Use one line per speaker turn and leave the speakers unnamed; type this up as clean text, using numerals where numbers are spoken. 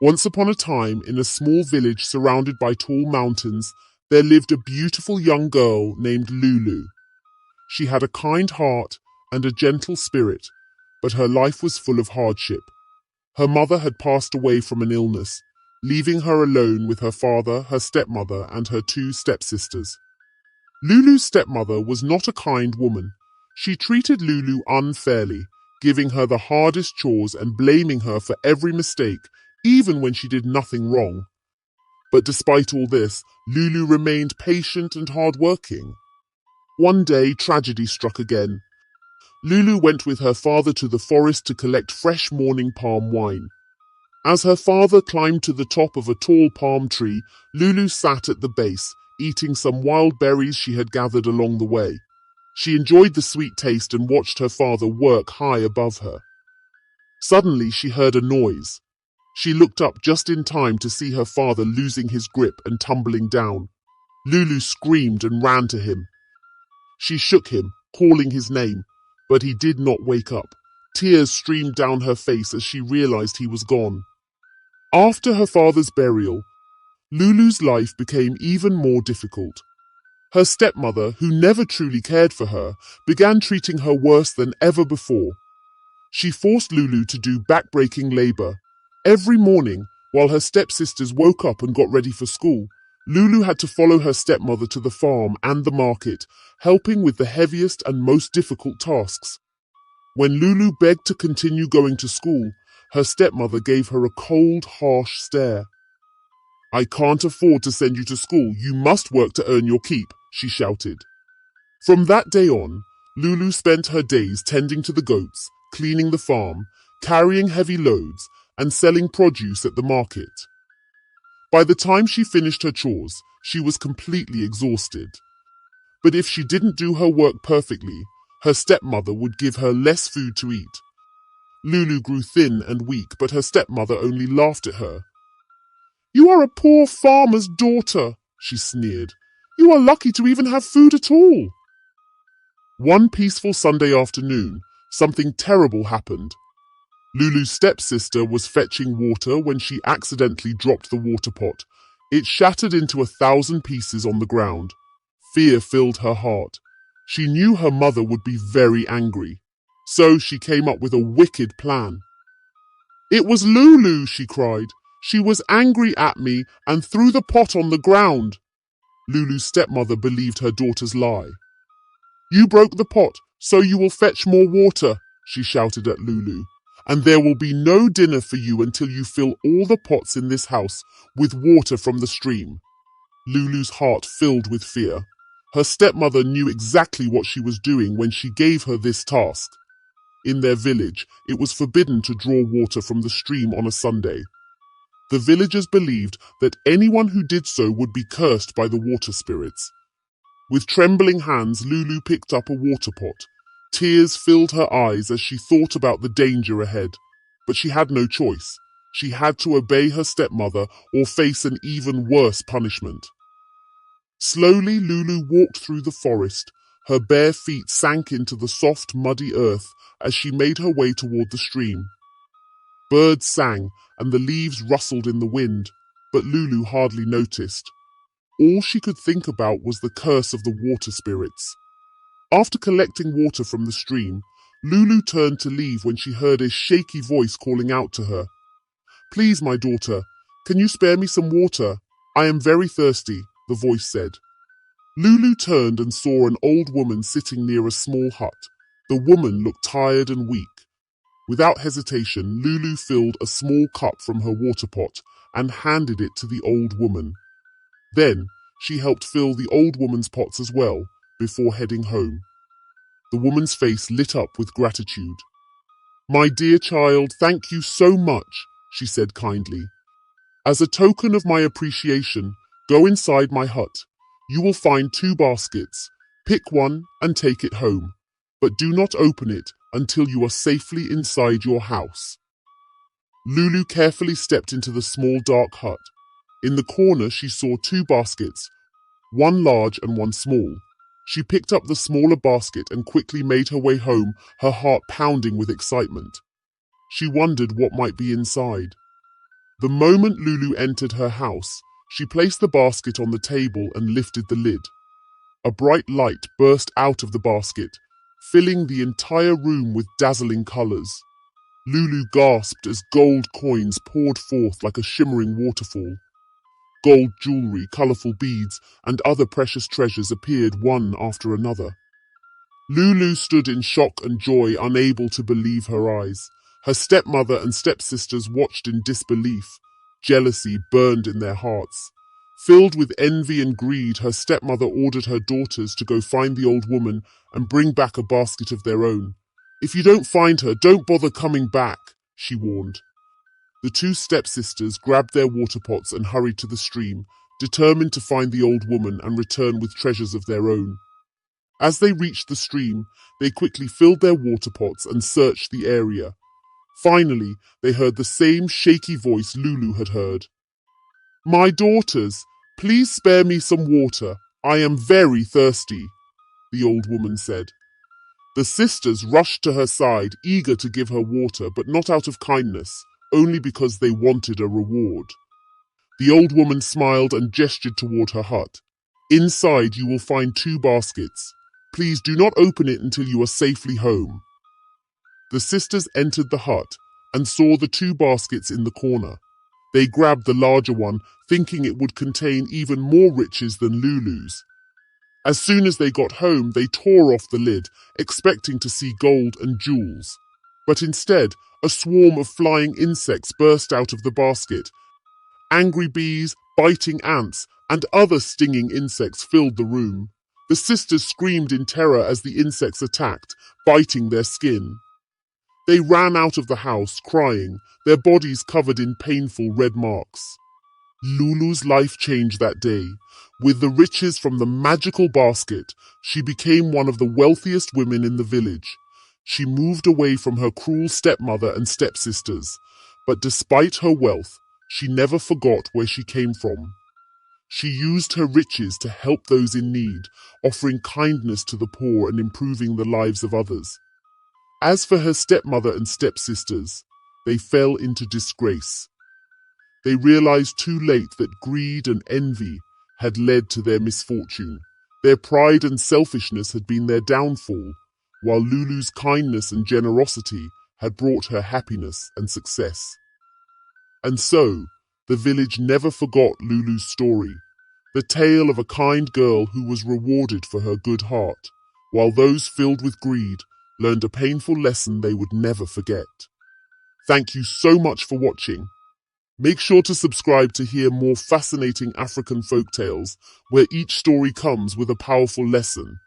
Once upon a time, in a small village surrounded by tall mountains, there lived a beautiful young girl named Lulu. She had a kind heart and a gentle spirit, but her life was full of hardship. Her mother had passed away from an illness, leaving her alone with her father, her stepmother, and her two stepsisters. Lulu's stepmother was not a kind woman. She treated Lulu unfairly, giving her the hardest chores and blaming her for every mistake, even when she did nothing wrong. But despite all this, Lulu remained patient and hardworking. One day, tragedy struck again. Lulu went with her father to the forest to collect fresh morning palm wine. As her father climbed to the top of a tall palm tree, Lulu sat at the base, eating some wild berries she had gathered along the way. She enjoyed the sweet taste and watched her father work high above her. Suddenly, she heard a noise. She looked up just in time to see her father losing his grip and tumbling down. Lulu screamed and ran to him. She shook him, calling his name, but he did not wake up. Tears streamed down her face as she realized he was gone. After her father's burial, Lulu's life became even more difficult. Her stepmother, who never truly cared for her, began treating her worse than ever before. She forced Lulu to do back-breaking labor. Every morning, while her stepsisters woke up and got ready for school, Lulu had to follow her stepmother to the farm and the market, helping with the heaviest and most difficult tasks. When Lulu begged to continue going to school, her stepmother gave her a cold, harsh stare. "I can't afford to send you to school. You must work to earn your keep," she shouted. From that day on, Lulu spent her days tending to the goats, cleaning the farm, carrying heavy loads, and selling produce at the market. By the time she finished her chores, she was completely exhausted. But if she didn't do her work perfectly, her stepmother would give her less food to eat. Lulu grew thin and weak, but her stepmother only laughed at her. "You are a poor farmer's daughter," she sneered. "You are lucky to even have food at all." One peaceful Sunday afternoon, something terrible happened. Lulu's stepsister was fetching water when she accidentally dropped the water pot. It shattered into 1,000 pieces on the ground. Fear filled her heart. She knew her mother would be very angry. So she came up with a wicked plan. "It was Lulu," she cried. "She was angry at me and threw the pot on the ground." Lulu's stepmother believed her daughter's lie. "You broke the pot, so you will fetch more water," she shouted at Lulu. "And there will be no dinner for you until you fill all the pots in this house with water from the stream." Lulu's heart filled with fear. Her stepmother knew exactly what she was doing when she gave her this task. In their village, it was forbidden to draw water from the stream on a Sunday. The villagers believed that anyone who did so would be cursed by the water spirits. With trembling hands, Lulu picked up a water pot. Tears filled her eyes as she thought about the danger ahead. But she had no choice. She had to obey her stepmother or face an even worse punishment. Slowly, Lulu walked through the forest. Her bare feet sank into the soft, muddy earth as she made her way toward the stream. Birds sang and the leaves rustled in the wind, but Lulu hardly noticed. All she could think about was the curse of the water spirits. After collecting water from the stream, Lulu turned to leave when she heard a shaky voice calling out to her. "Please, my daughter, can you spare me some water? I am very thirsty," the voice said. Lulu turned and saw an old woman sitting near a small hut. The woman looked tired and weak. Without hesitation, Lulu filled a small cup from her water pot and handed it to the old woman. Then, she helped fill the old woman's pots as well, before heading home. The woman's face lit up with gratitude. "My dear child, thank you so much," she said kindly. "As a token of my appreciation, go inside my hut. You will find 2 baskets. Pick one and take it home. But do not open it until you are safely inside your house." Lulu carefully stepped into the small dark hut. In the corner, she saw 2 baskets, one large and one small. She picked up the smaller basket and quickly made her way home, her heart pounding with excitement. She wondered what might be inside. The moment Lulu entered her house, she placed the basket on the table and lifted the lid. A bright light burst out of the basket, filling the entire room with dazzling colors. Lulu gasped as gold coins poured forth like a shimmering waterfall. Gold jewelry, colorful beads, and other precious treasures appeared one after another. Lulu stood in shock and joy, unable to believe her eyes. Her stepmother and stepsisters watched in disbelief. Jealousy burned in their hearts. Filled with envy and greed, her stepmother ordered her daughters to go find the old woman and bring back a basket of their own. "If you don't find her, don't bother coming back," she warned. The two stepsisters grabbed their water pots and hurried to the stream, determined to find the old woman and return with treasures of their own. As they reached the stream, they quickly filled their water pots and searched the area. Finally, they heard the same shaky voice Lulu had heard. "My daughters, please spare me some water. I am very thirsty," the old woman said. The sisters rushed to her side, eager to give her water, but not out of kindness, only because they wanted a reward. The old woman smiled and gestured toward her hut. "Inside you will find 2 baskets. Please do not open it until you are safely home." The sisters entered the hut and saw the 2 baskets in the corner. They grabbed the larger one, thinking it would contain even more riches than Lulu's. As soon as they got home, they tore off the lid, expecting to see gold and jewels. But instead, a swarm of flying insects burst out of the basket. Angry bees, biting ants, and other stinging insects filled the room. The sisters screamed in terror as the insects attacked, biting their skin. They ran out of the house, crying, their bodies covered in painful red marks. Lulu's life changed that day. With the riches from the magical basket, she became one of the wealthiest women in the village. She moved away from her cruel stepmother and stepsisters, but despite her wealth, she never forgot where she came from. She used her riches to help those in need, offering kindness to the poor and improving the lives of others. As for her stepmother and stepsisters, they fell into disgrace. They realized too late that greed and envy had led to their misfortune. Their pride and selfishness had been their downfall, while Lulu's kindness and generosity had brought her happiness and success. And so, the village never forgot Lulu's story, the tale of a kind girl who was rewarded for her good heart, while those filled with greed learned a painful lesson they would never forget. Thank you so much for watching. Make sure to subscribe to hear more fascinating African folktales, where each story comes with a powerful lesson.